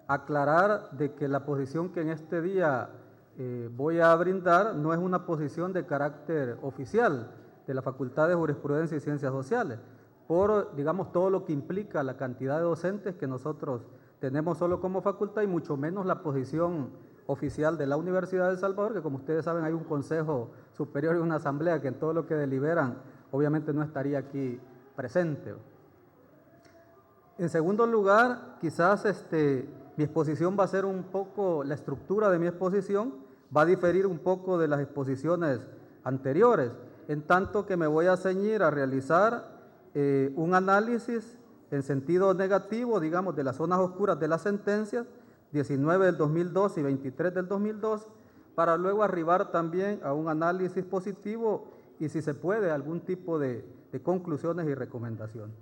aclarar de que la posición que en este día voy a brindar no es una posición de carácter oficial de la Facultad de Jurisprudencia y Ciencias Sociales, por, digamos, todo lo que implica la cantidad de docentes que nosotros tenemos solo como facultad y mucho menos la posición oficial de la Universidad de El Salvador, que como ustedes saben hay un Consejo Superior y una Asamblea que en todo lo que deliberan obviamente no estaría aquí presente. En segundo lugar, quizás mi exposición va a ser un poco, la estructura de mi exposición va a diferir un poco de las exposiciones anteriores, en tanto que me voy a ceñir a realizar un análisis en sentido negativo, digamos, de las zonas oscuras de las sentencias, 19 del 2002 y 23 del 2002, para luego arribar también a un análisis positivo y, si se puede, algún tipo de conclusiones y recomendaciones.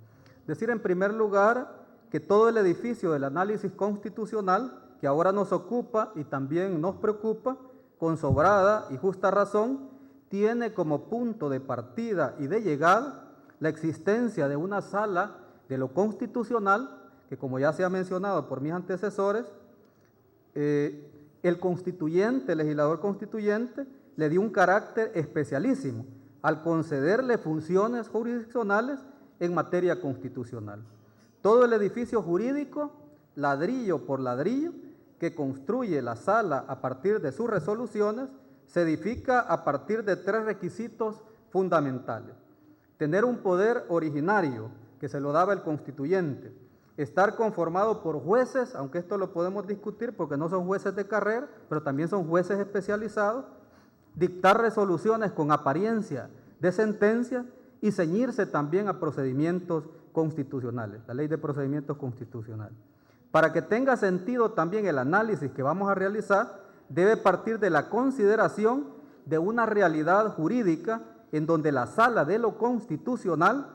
Decir en primer lugar que todo el edificio del análisis constitucional, que ahora nos ocupa y también nos preocupa, con sobrada y justa razón, tiene como punto de partida y de llegada la existencia de una sala de lo constitucional, que como ya se ha mencionado por mis antecesores, el constituyente, el legislador constituyente, le dio un carácter especialísimo al concederle funciones jurisdiccionales en materia constitucional. Todo el edificio jurídico, ladrillo por ladrillo, que construye la sala a partir de sus resoluciones, se edifica a partir de 3 requisitos fundamentales. Tener un poder originario, que se lo daba el constituyente, estar conformado por jueces, aunque esto lo podemos discutir porque no son jueces de carrera, pero también son jueces especializados, dictar resoluciones con apariencia de sentencia y ceñirse también a procedimientos constitucionales, la ley de procedimientos constitucionales. Para que tenga sentido también el análisis que vamos a realizar, debe partir de la consideración de una realidad jurídica en donde la sala de lo constitucional,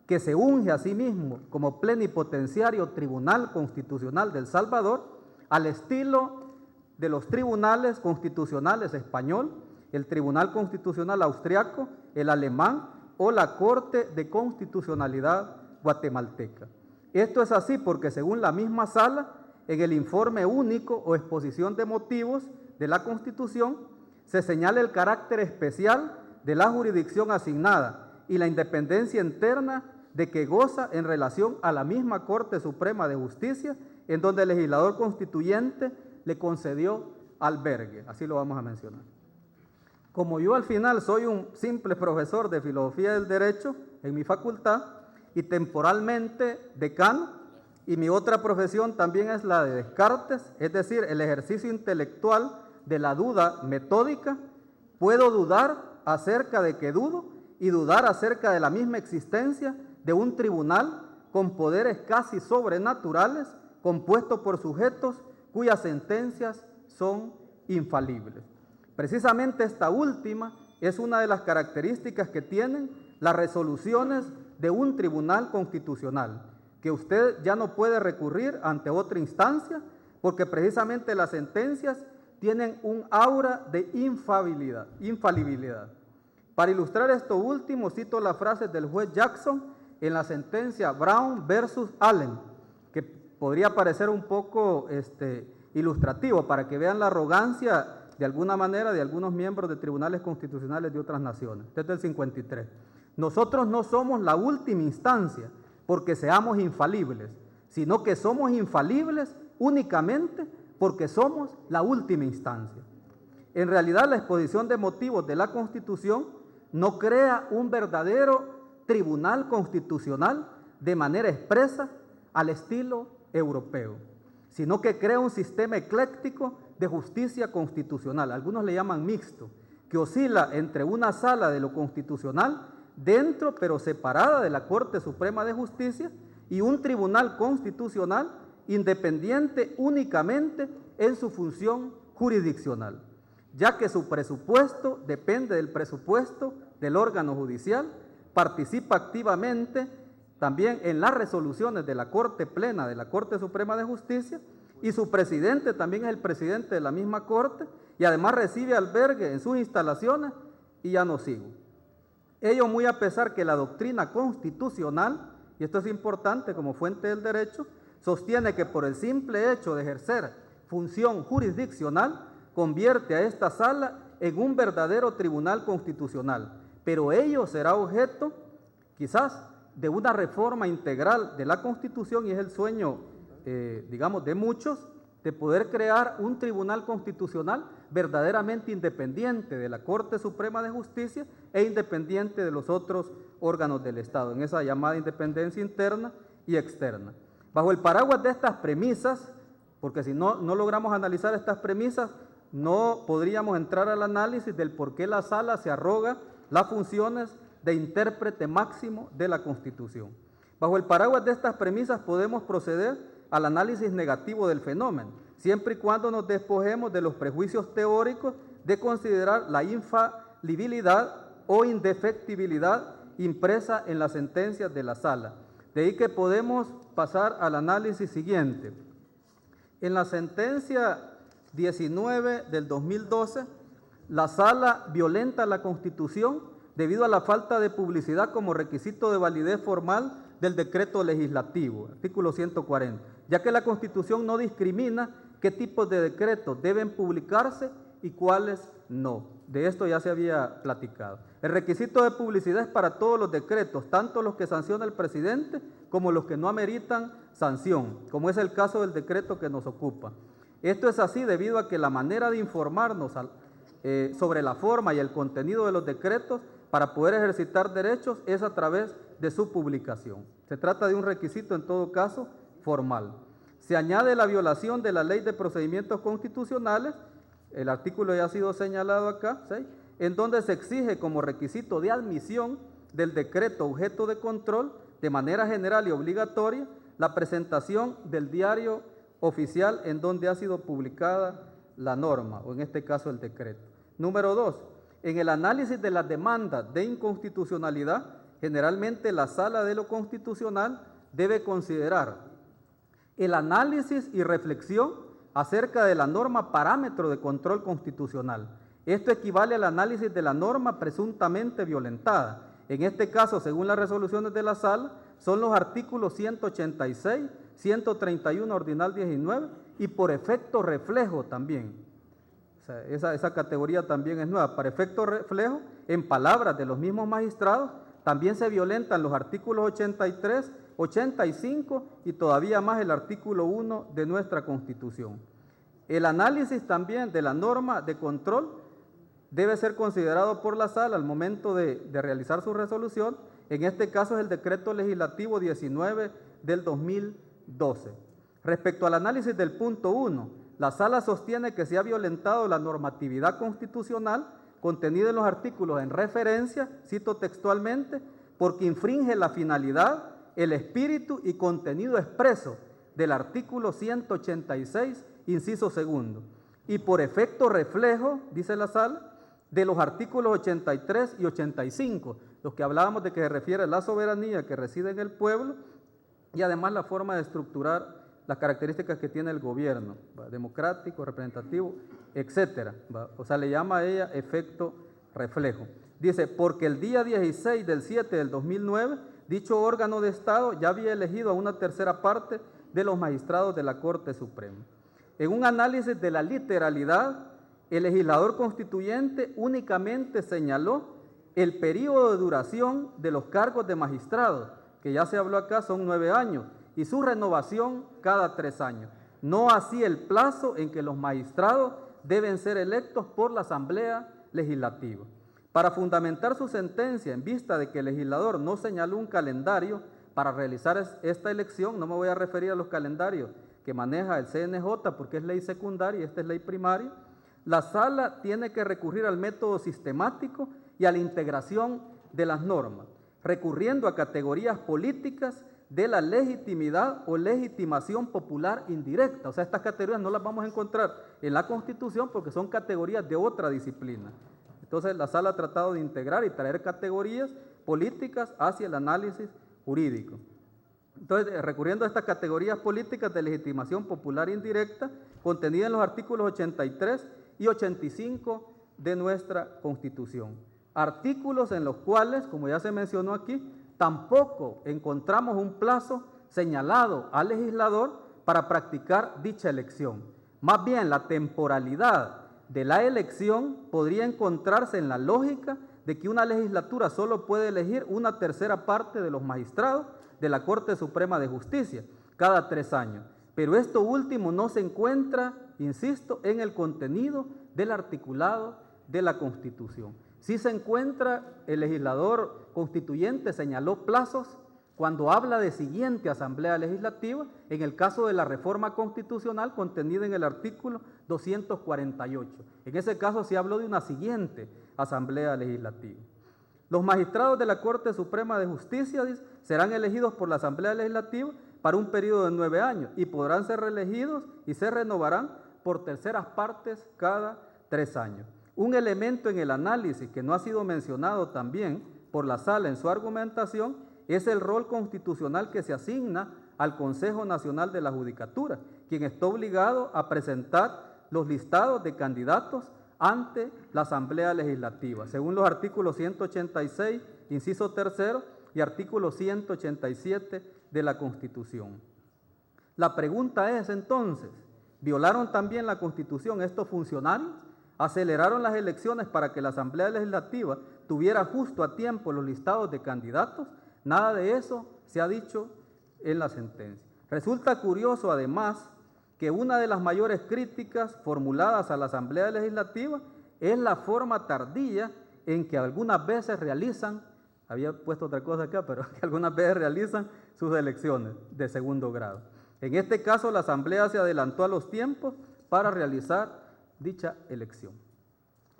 que se unge a sí mismo como plenipotenciario Tribunal Constitucional de El Salvador, al estilo de los tribunales constitucionales español, el Tribunal Constitucional austriaco, el alemán o la Corte de Constitucionalidad guatemalteca. Esto es así porque según la misma sala, en el informe único o exposición de motivos de la Constitución, se señala el carácter especial de la jurisdicción asignada y la independencia interna de que goza en relación a la misma Corte Suprema de Justicia, en donde el legislador constituyente le concedió albergue. Así lo vamos a mencionar. Como yo al final soy un simple profesor de Filosofía del Derecho en mi facultad y temporalmente decano, y mi otra profesión también es la de Descartes, es decir, el ejercicio intelectual de la duda metódica, puedo dudar acerca de que dudo y dudar acerca de la misma existencia de un tribunal con poderes casi sobrenaturales, compuesto por sujetos cuyas sentencias son infalibles. Precisamente esta última es una de las características que tienen las resoluciones de un tribunal constitucional, que usted ya no puede recurrir ante otra instancia, porque precisamente las sentencias tienen un aura de infalibilidad. Para ilustrar esto último, cito la frase del juez Jackson en la sentencia Brown versus Allen, que podría parecer un poco ilustrativo para que vean la arrogancia de alguna manera de algunos miembros de tribunales constitucionales de otras naciones, desde el 53. Nosotros no somos la última instancia porque seamos infalibles, sino que somos infalibles únicamente porque somos la última instancia. En realidad, la exposición de motivos de la Constitución no crea un verdadero tribunal constitucional de manera expresa al estilo europeo, sino que crea un sistema ecléctico de justicia constitucional, algunos le llaman mixto, que oscila entre una sala de lo constitucional dentro pero separada de la Corte Suprema de Justicia y un tribunal constitucional independiente únicamente en su función jurisdiccional, ya que su presupuesto depende del presupuesto del órgano judicial, participa activamente también en las resoluciones de la Corte Plena de la Corte Suprema de Justicia y su presidente también es el presidente de la misma Corte y además recibe albergue en sus instalaciones y ya no sigo. Ello muy a pesar que la doctrina constitucional, y esto es importante como fuente del derecho, sostiene que por el simple hecho de ejercer función jurisdiccional, convierte a esta sala en un verdadero tribunal constitucional, pero ello será objeto, quizás, de una reforma integral de la Constitución, y es el sueño, digamos, de muchos, de poder crear un tribunal constitucional verdaderamente independiente de la Corte Suprema de Justicia e independiente de los otros órganos del Estado, en esa llamada independencia interna y externa. Bajo el paraguas de estas premisas, porque si no logramos analizar estas premisas, no podríamos entrar al análisis del por qué la sala se arroga las funciones de intérprete máximo de la Constitución. Bajo el paraguas de estas premisas podemos proceder al análisis negativo del fenómeno, siempre y cuando nos despojemos de los prejuicios teóricos de considerar la infalibilidad o indefectibilidad impresa en las sentencias de la sala. De ahí que podemos pasar al análisis siguiente. En la sentencia 19 del 2012, la sala violenta la Constitución debido a la falta de publicidad como requisito de validez formal del decreto legislativo, artículo 140, ya que la Constitución no discrimina qué tipos de decretos deben publicarse y cuáles no. De esto ya se había platicado. El requisito de publicidad es para todos los decretos, tanto los que sanciona el presidente como los que no ameritan sanción, como es el caso del decreto que nos ocupa. Esto es así debido a que la manera de informarnos sobre la forma y el contenido de los decretos para poder ejercitar derechos es a través de su publicación. Se trata de un requisito en todo caso formal. Se añade la violación de la Ley de Procedimientos Constitucionales, el artículo ya ha sido señalado acá, ¿sí?, en donde se exige como requisito de admisión del decreto objeto de control, de manera general y obligatoria, la presentación del diario oficial en donde ha sido publicada la norma, o en este caso el decreto. Número 2, en el análisis de las demandas de inconstitucionalidad, generalmente la Sala de lo Constitucional debe considerar el análisis y reflexión acerca de la norma parámetro de control constitucional. Esto equivale al análisis de la norma presuntamente violentada. En este caso, según las resoluciones de la Sala, son los artículos 186, 131 ordinal 19 y por efecto reflejo también. O sea, esa categoría también es nueva. Para efecto reflejo, en palabras de los mismos magistrados, también se violentan los artículos 83, 85 y todavía más el artículo 1 de nuestra Constitución. El análisis también de la norma de control debe ser considerado por la Sala al momento de realizar su resolución. En este caso es el decreto legislativo 19 del 2012. Respecto al análisis del punto 1, la Sala sostiene que se ha violentado la normatividad constitucional contenida en los artículos en referencia, cito textualmente, porque infringe la finalidad, el espíritu y contenido expreso del artículo 186, inciso segundo, y por efecto reflejo, dice la Sala, de los artículos 83 y 85, los que hablábamos de que se refiere a la soberanía que reside en el pueblo y además la forma de estructurar las características que tiene el gobierno, ¿va?, democrático, representativo, etcétera, ¿va? O sea, le llama a ella efecto reflejo. Dice, porque el día 16 del 7 del 2009, dicho órgano de Estado ya había elegido a una tercera parte de los magistrados de la Corte Suprema. En un análisis de la literalidad, el legislador constituyente únicamente señaló el periodo de duración de los cargos de magistrados, que ya se habló acá, son 9 años, y su renovación cada 3 años. No así el plazo en que los magistrados deben ser electos por la Asamblea Legislativa. Para fundamentar su sentencia en vista de que el legislador no señaló un calendario para realizar esta elección, no me voy a referir a los calendarios que maneja el CNJ porque es ley secundaria y esta es ley primaria, la Sala tiene que recurrir al método sistemático y a la integración de las normas, recurriendo a categorías políticas de la legitimidad o legitimación popular indirecta. O sea, estas categorías no las vamos a encontrar en la Constitución porque son categorías de otra disciplina. Entonces, la Sala ha tratado de integrar y traer categorías políticas hacia el análisis jurídico. Entonces, recurriendo a estas categorías políticas de legitimación popular indirecta, contenidas en los artículos 83 y 85 de nuestra Constitución. Artículos en los cuales, como ya se mencionó aquí, tampoco encontramos un plazo señalado al legislador para practicar dicha elección. Más bien, la temporalidad de la elección podría encontrarse en la lógica de que una legislatura solo puede elegir una tercera parte de los magistrados de la Corte Suprema de Justicia cada 3 años. Pero esto último no se encuentra, insisto, en el contenido del articulado de la Constitución. Sí se encuentra, el legislador constituyente señaló plazos cuando habla de siguiente asamblea legislativa, en el caso de la reforma constitucional contenida en el artículo 248. En ese caso se habló de una siguiente asamblea legislativa. Los magistrados de la Corte Suprema de Justicia serán elegidos por la asamblea legislativa para un periodo de 9 años y podrán ser reelegidos y se renovarán por terceras partes cada 3 años. Un elemento en el análisis que no ha sido mencionado también por la Sala en su argumentación es el rol constitucional que se asigna al Consejo Nacional de la Judicatura, quien está obligado a presentar los listados de candidatos ante la Asamblea Legislativa, según los artículos 186, inciso 3, y artículo 187 de la Constitución. La pregunta es entonces, ¿violaron también la Constitución estos funcionarios? ¿Aceleraron las elecciones para que la Asamblea Legislativa tuviera justo a tiempo los listados de candidatos? Nada de eso se ha dicho en la sentencia. Resulta curioso, además, que una de las mayores críticas formuladas a la Asamblea Legislativa es la forma tardía en que algunas veces realizan, había puesto otra cosa acá, pero que algunas veces realizan sus elecciones de segundo grado. En este caso, la Asamblea se adelantó a los tiempos para realizar dicha elección.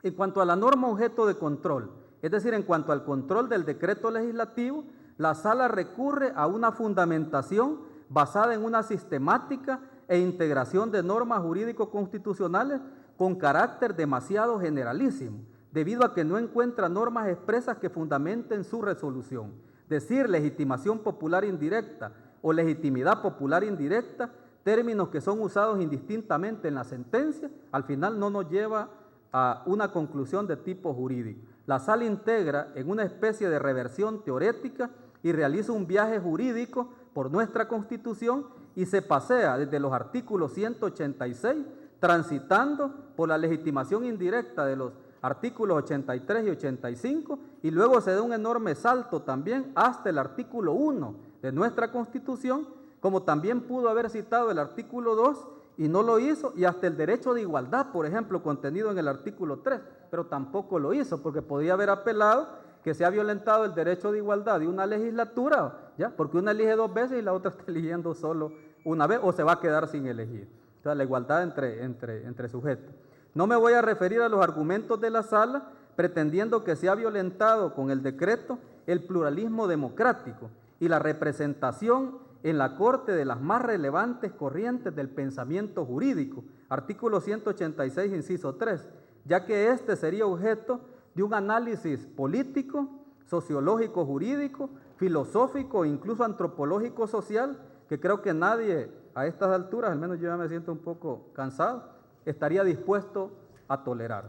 En cuanto a la norma objeto de control, es decir, en cuanto al control del decreto legislativo, la Sala recurre a una fundamentación basada en una sistemática e integración de normas jurídico-constitucionales con carácter demasiado generalísimo, debido a que no encuentra normas expresas que fundamenten su resolución. Decir legitimación popular indirecta o legitimidad popular indirecta, términos que son usados indistintamente en la sentencia, al final no nos lleva a una conclusión de tipo jurídico. La Sala integra en una especie de reversión teorética y realiza un viaje jurídico por nuestra Constitución y se pasea desde los artículos 186, transitando por la legitimación indirecta de los artículos 83 y 85, y luego se da un enorme salto también hasta el artículo 1 de nuestra Constitución, como también pudo haber citado el artículo 2 y no lo hizo, y hasta el derecho de igualdad, por ejemplo, contenido en el artículo 3, pero tampoco lo hizo, porque podía haber apelado que se ha violentado el derecho de igualdad de una legislatura, ¿ya? Porque una elige 2 veces y la otra está eligiendo solo una vez, o se va a quedar sin elegir. Entonces, la igualdad entre sujetos. No me voy a referir a los argumentos de la Sala, pretendiendo que se ha violentado con el decreto el pluralismo democrático y la representación en la Corte de las más relevantes corrientes del pensamiento jurídico, artículo 186, inciso 3, ya que este sería objeto de un análisis político, sociológico, jurídico, filosófico e incluso antropológico social, que creo que nadie a estas alturas, al menos yo ya me siento un poco cansado, estaría dispuesto a tolerar.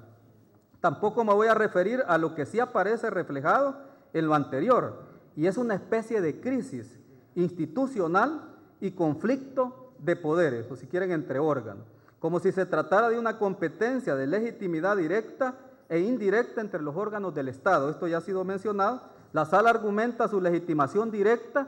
Tampoco me voy a referir a lo que sí aparece reflejado en lo anterior, y es una especie de crisis institucional y conflicto de poderes, o si quieren entre órganos, como si se tratara de una competencia de legitimidad directa e indirecta entre los órganos del Estado. Esto ya ha sido mencionado. La Sala argumenta su legitimación directa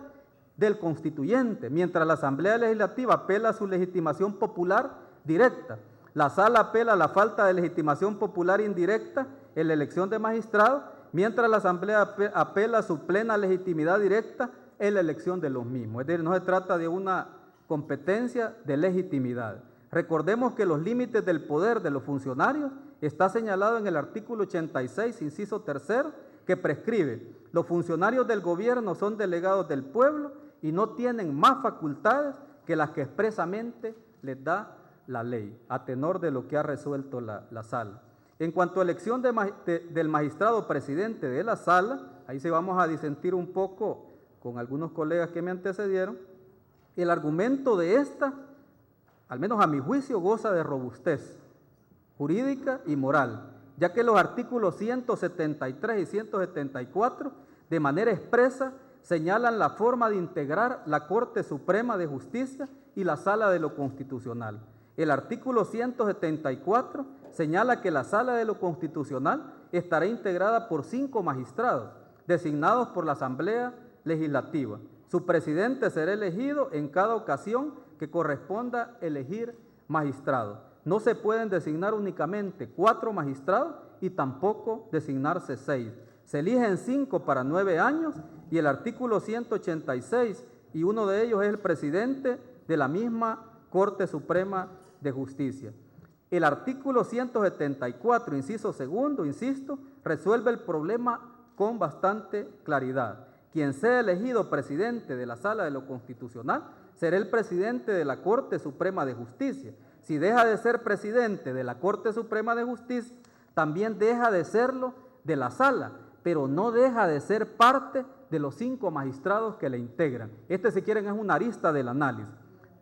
del constituyente, mientras la Asamblea Legislativa apela a su legitimación popular directa. La Sala apela a la falta de legitimación popular indirecta en la elección de magistrados, mientras la Asamblea apela a su plena legitimidad directa en la elección de los mismos. Es decir, no se trata de una competencia de legitimidad. Recordemos que los límites del poder de los funcionarios está señalado en el artículo 86, inciso 3, que prescribe: los funcionarios del gobierno son delegados del pueblo y no tienen más facultades que las que expresamente les da la ley, a tenor de lo que ha resuelto la Sala. En cuanto a elección del magistrado presidente de la Sala, ahí sí vamos a disentir un poco con algunos colegas que me antecedieron. El argumento de esta, al menos a mi juicio, goza de robustez jurídica y moral, ya que los artículos 173 y 174 de manera expresa señalan la forma de integrar la Corte Suprema de Justicia y la Sala de lo Constitucional. El artículo 174 señala que la Sala de lo Constitucional estará integrada por 5 magistrados, designados por la Asamblea Legislativa. Su presidente será elegido en cada ocasión que corresponda elegir magistrados. No se pueden designar únicamente 4 magistrados y tampoco designarse 6. Se eligen 5 para 9 años y el artículo 186, y uno de ellos es el presidente de la misma Corte Suprema de Justicia. El artículo 174, inciso segundo, insisto, resuelve el problema con bastante claridad. Quien sea elegido presidente de la Sala de lo Constitucional será el presidente de la Corte Suprema de Justicia. Si deja de ser presidente de la Corte Suprema de Justicia, también deja de serlo de la Sala, pero no deja de ser parte de los 5 magistrados que le integran. Si quieren, es una arista del análisis.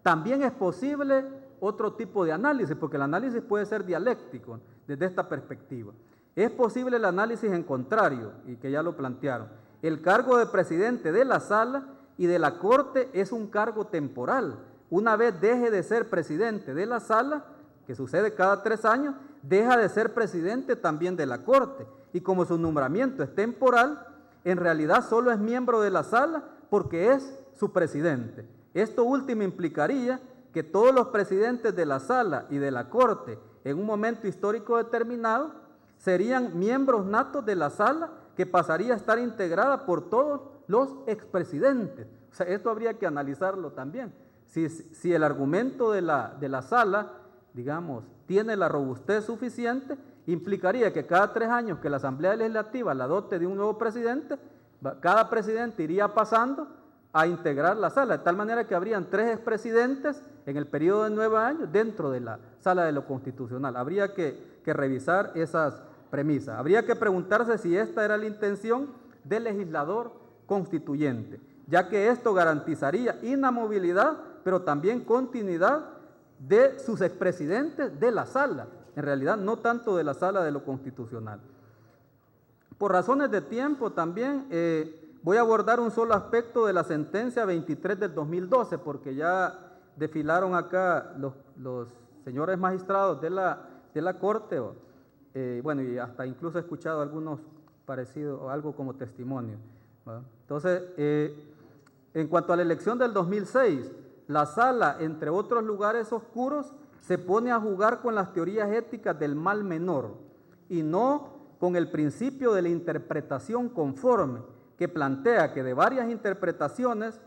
También es posible otro tipo de análisis, porque el análisis puede ser dialéctico desde esta perspectiva. Es posible el análisis en contrario, y que ya lo plantearon. El cargo de presidente de la Sala y de la Corte es un cargo temporal. Una vez deje de ser presidente de la Sala, que sucede cada 3 años, deja de ser presidente también de la Corte. Y como su nombramiento es temporal, en realidad solo es miembro de la Sala porque es su presidente. Esto último implicaría que todos los presidentes de la Sala y de la Corte, en un momento histórico determinado, serían miembros natos de la Sala, que pasaría a estar integrada por todos los expresidentes. O sea, esto habría que analizarlo también. Si el argumento de la Sala, digamos, tiene la robustez suficiente, implicaría que cada 3 años que la Asamblea Legislativa la dote de un nuevo presidente, cada presidente iría pasando a integrar la Sala, de tal manera que habrían 3 expresidentes en el periodo de 9 años dentro de la Sala de lo Constitucional. Habría que revisar esas premisas. Habría que preguntarse si esta era la intención del legislador constituyente, ya que esto garantizaría inamovilidad, pero también continuidad de sus expresidentes de la Sala, en realidad no tanto de la Sala de lo Constitucional. Por razones de tiempo también voy a abordar un solo aspecto de la sentencia 23 del 2012, porque ya desfilaron acá los señores magistrados de la Corte, bueno, y hasta incluso he escuchado algunos parecidos o algo como testimonio, ¿verdad? Entonces, en cuanto a la elección del 2006, la Sala, entre otros lugares oscuros, se pone a jugar con las teorías éticas del mal menor y no con el principio de la interpretación conforme, que plantea que de varias interpretaciones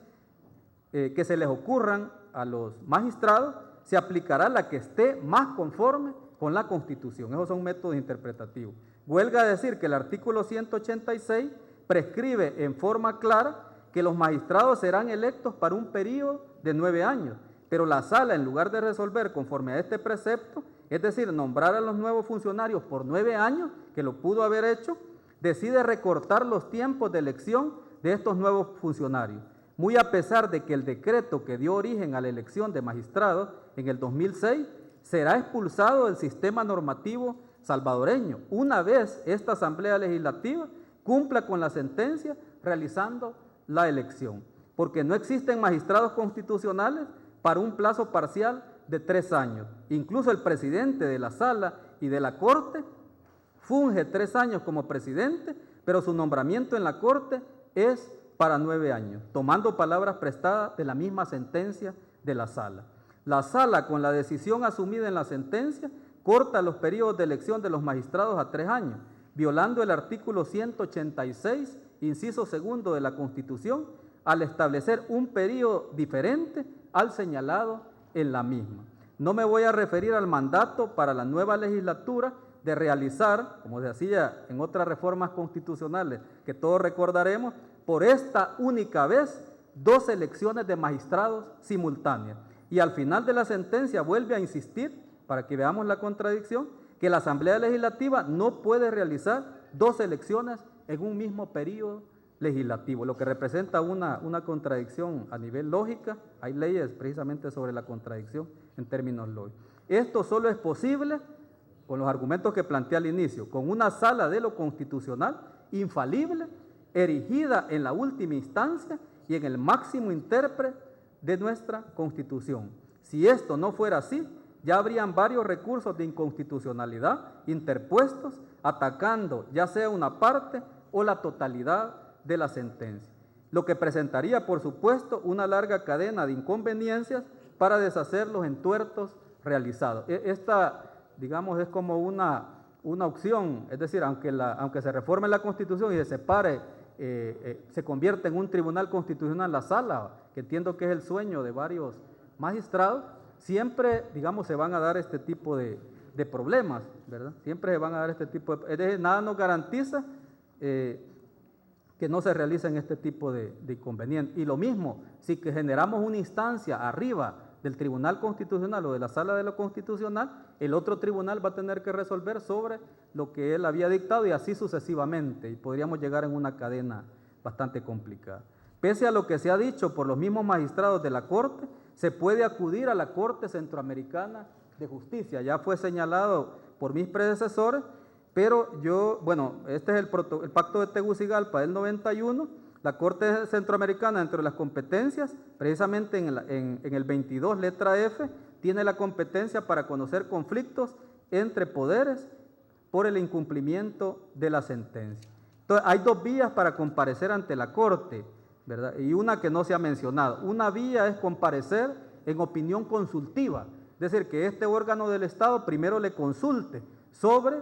que se les ocurran a los magistrados, se aplicará la que esté más conforme con la Constitución. Esos son métodos interpretativos. Huelga decir que el artículo 186 prescribe en forma clara que los magistrados serán electos para un periodo de 9 años, pero la Sala, en lugar de resolver conforme a este precepto, es decir, nombrar a los nuevos funcionarios por 9 años, que lo pudo haber hecho, decide recortar los tiempos de elección de estos nuevos funcionarios, muy a pesar de que el decreto que dio origen a la elección de magistrados en el 2006 será expulsado del sistema normativo salvadoreño, una vez esta Asamblea Legislativa cumpla con la sentencia realizando la elección, porque no existen magistrados constitucionales para un plazo parcial de 3 años. Incluso el presidente de la Sala y de la Corte funge 3 años como presidente, pero su nombramiento en la Corte es para 9 años, tomando palabras prestadas de la misma sentencia de la Sala. La Sala, con la decisión asumida en la sentencia, corta los periodos de elección de los magistrados a 3 años, violando el artículo 186, inciso segundo de la Constitución, al establecer un periodo diferente al señalado en la misma. No me voy a referir al mandato para la nueva legislatura de realizar, como se hacía en otras reformas constitucionales que todos recordaremos, por esta única vez 2 elecciones de magistrados simultáneas. Y al final de la sentencia vuelve a insistir, para que veamos la contradicción, que la Asamblea Legislativa no puede realizar 2 elecciones en un mismo periodo legislativo, lo que representa una contradicción a nivel lógica. Hay leyes precisamente sobre la contradicción en términos lógicos. Esto solo es posible con los argumentos que planteé al inicio, con una Sala de lo Constitucional infalible erigida en la última instancia y en el máximo intérprete de nuestra Constitución. Si esto no fuera así, ya habrían varios recursos de inconstitucionalidad interpuestos atacando ya sea una parte o la totalidad de la sentencia, lo que presentaría, por supuesto, una larga cadena de inconveniencias para deshacer los entuertos realizados. Esta, digamos, es como una opción, es decir, aunque se reforme la Constitución y se separe, se convierte en un tribunal constitucional la sala, que entiendo que es el sueño de varios magistrados, siempre, digamos, se van a dar este tipo de problemas, ¿verdad? Siempre se van a dar este tipo de... Es decir, nada nos garantiza que no se realicen este tipo de inconvenientes. Y lo mismo, si que generamos una instancia arriba del Tribunal Constitucional o de la Sala de lo Constitucional, el otro tribunal va a tener que resolver sobre lo que él había dictado y así sucesivamente, y podríamos llegar en una cadena bastante complicada. Pese a lo que se ha dicho por los mismos magistrados de la Corte, se puede acudir a la Corte Centroamericana de Justicia. Ya fue señalado por mis predecesores, pero este es el Pacto de Tegucigalpa del 91, la Corte Centroamericana, entre las competencias, precisamente en el 22, letra F, tiene la competencia para conocer conflictos entre poderes por el incumplimiento de la sentencia. Entonces, hay dos vías para comparecer ante la Corte, ¿verdad? Y una que no se ha mencionado. Una vía es comparecer en opinión consultiva, es decir, que este órgano del Estado primero le consulte sobre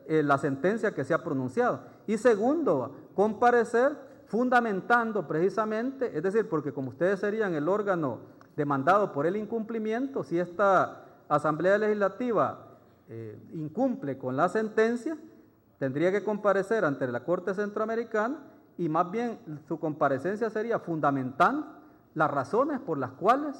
la sentencia que se ha pronunciado. Y segundo, comparecer fundamentando precisamente, es decir, porque como ustedes serían el órgano demandado por el incumplimiento, si esta Asamblea Legislativa incumple con la sentencia, tendría que comparecer ante la Corte Centroamericana y más bien su comparecencia sería fundamentando las razones por las cuales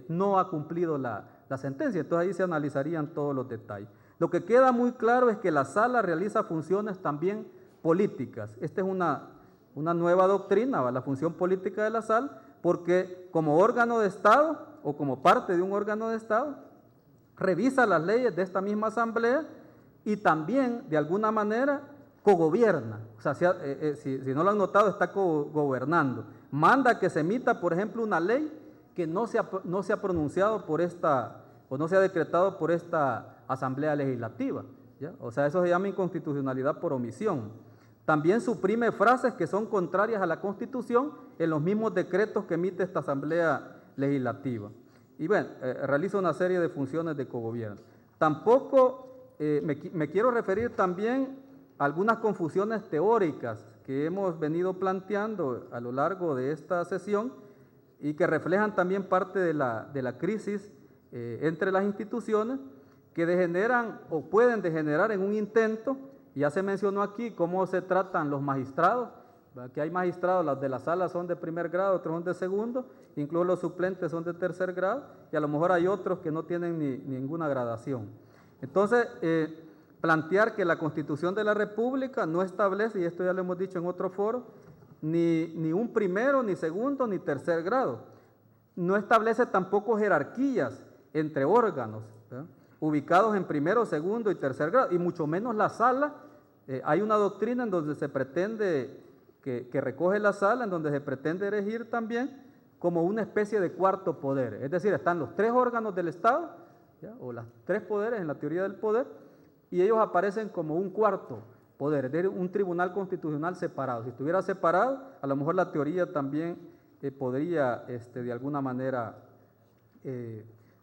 no ha cumplido la sentencia. Entonces ahí se analizarían todos los detalles. Lo que queda muy claro es que la Sala realiza funciones también políticas. Esta es una nueva doctrina, la función política de la Sala, porque como órgano de Estado o como parte de un órgano de Estado, revisa las leyes de esta misma Asamblea y también, de alguna manera, cogobierna. O sea, si no lo han notado, está cogobernando. Manda que se emita, por ejemplo, una ley que no se ha pronunciado por esta, o no se ha decretado por esta Asamblea Legislativa, ¿ya? O sea, eso se llama inconstitucionalidad por omisión. También suprime frases que son contrarias a la Constitución en los mismos decretos que emite esta Asamblea Legislativa. Y bueno, realiza una serie de funciones de cogobierno. Tampoco me quiero referir también a algunas confusiones teóricas que hemos venido planteando a lo largo de esta sesión y que reflejan también parte de la crisis entre las instituciones que degeneran o pueden degenerar en un intento. Ya se mencionó aquí cómo se tratan los magistrados, ¿verdad? Que hay magistrados, los de la sala son de primer grado, otros son de segundo, incluso los suplentes son de tercer grado, y a lo mejor hay otros que no tienen ninguna gradación. Entonces, plantear que la Constitución de la República no establece, y esto ya lo hemos dicho en otro foro, ni un primero, ni segundo, ni tercer grado. No establece tampoco jerarquías entre órganos, ¿verdad?, ubicados en primero, segundo y tercer grado, y mucho menos la sala. Hay una doctrina en donde se pretende, que recoge la sala, en donde se pretende erigir también como una especie de cuarto poder. Es decir, están los tres órganos del Estado, ¿ya?, o los tres poderes en la teoría del poder, y ellos aparecen como un cuarto poder, es decir, un tribunal constitucional separado. Si estuviera separado, a lo mejor la teoría también podría de alguna manera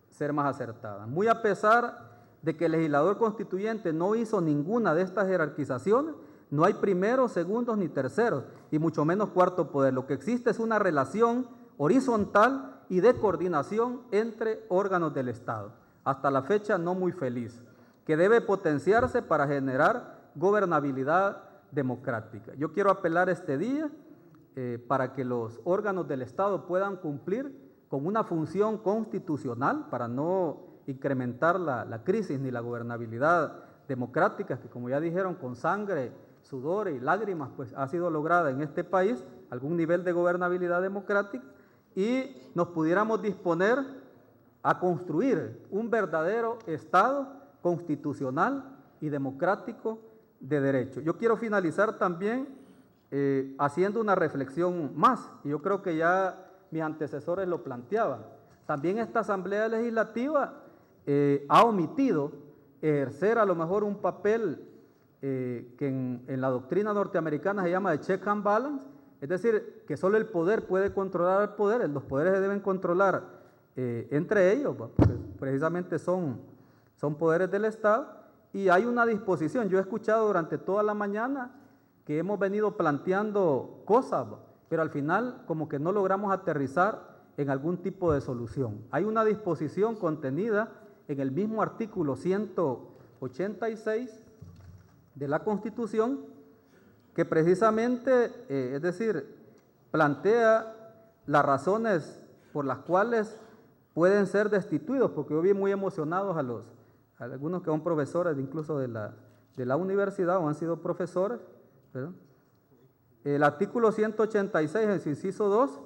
ser más acertada. Muy a pesar de que el legislador constituyente no hizo ninguna de estas jerarquizaciones, no hay primeros, segundos ni terceros, y mucho menos cuarto poder. Lo que existe es una relación horizontal y de coordinación entre órganos del Estado, hasta la fecha no muy feliz, que debe potenciarse para generar gobernabilidad democrática. Yo quiero apelar este día para que los órganos del Estado puedan cumplir con una función constitucional para no incrementar la crisis ni la gobernabilidad democrática, que como ya dijeron, con sangre, sudor y lágrimas, pues ha sido lograda en este país, algún nivel de gobernabilidad democrática, y nos pudiéramos disponer a construir un verdadero Estado constitucional y democrático de derecho. Yo quiero finalizar también haciendo una reflexión más, y yo creo que ya mis antecesores lo planteaban. También esta Asamblea Legislativa ha omitido ejercer a lo mejor un papel que en la doctrina norteamericana se llama de check and balance, es decir, que solo el poder puede controlar al poder, los poderes se deben controlar entre ellos, porque precisamente son poderes del Estado, y hay una disposición. Yo he escuchado durante toda la mañana que hemos venido planteando cosas, pero al final como que no logramos aterrizar en algún tipo de solución. Hay una disposición contenida en el mismo artículo 186 de la Constitución que precisamente, es decir, plantea las razones por las cuales pueden ser destituidos, porque yo vi muy emocionados a algunos que son profesores incluso de la universidad o han sido profesores, ¿verdad? El artículo 186, el inciso 2,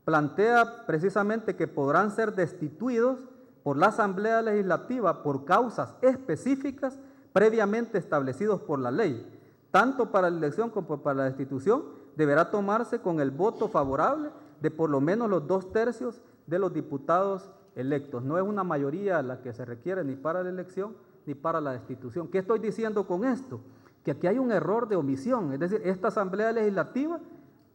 plantea precisamente que podrán ser destituidos por la Asamblea Legislativa por causas específicas previamente establecidos por la ley. Tanto para la elección como para la destitución deberá tomarse con el voto favorable de por lo menos los 2/3 de los diputados electos. No es una mayoría la que se requiere ni para la elección ni para la destitución. ¿Qué estoy diciendo con esto? Que aquí hay un error de omisión, es decir, esta Asamblea Legislativa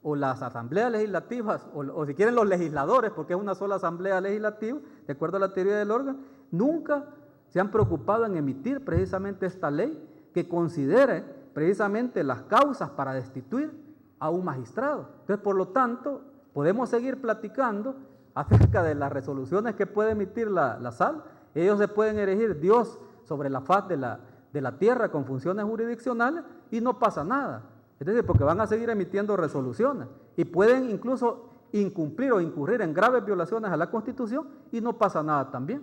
o las asambleas legislativas, o si quieren los legisladores, porque es una sola asamblea legislativa, de acuerdo a la teoría del órgano, nunca se han preocupado en emitir precisamente esta ley que considere precisamente las causas para destituir a un magistrado. Entonces, por lo tanto, podemos seguir platicando acerca de las resoluciones que puede emitir la sala. Ellos se pueden erigir Dios sobre la faz de la tierra con funciones jurisdiccionales y no pasa nada. Es decir, porque van a seguir emitiendo resoluciones y pueden incluso incumplir o incurrir en graves violaciones a la Constitución y no pasa nada también,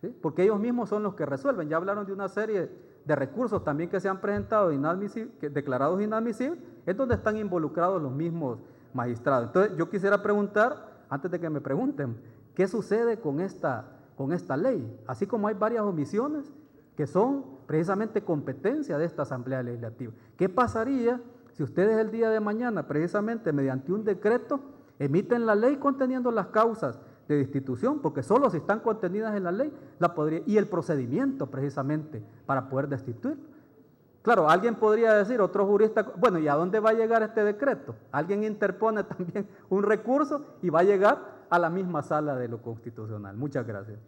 ¿sí? Porque ellos mismos son los que resuelven. Ya hablaron de una serie de recursos también que se han presentado declarados inadmisibles, es donde están involucrados los mismos magistrados. Entonces, yo quisiera preguntar, antes de que me pregunten, ¿qué sucede con esta ley? Así como hay varias omisiones que son precisamente competencia de esta Asamblea Legislativa. ¿Qué pasaría si ustedes el día de mañana, precisamente mediante un decreto, emiten la ley conteniendo las causas de destitución? Porque solo si están contenidas en la ley, y el procedimiento precisamente para poder destituir. Claro, alguien podría decir, otro jurista, bueno, ¿y a dónde va a llegar este decreto? Alguien interpone también un recurso y va a llegar a la misma sala de lo constitucional. Muchas gracias.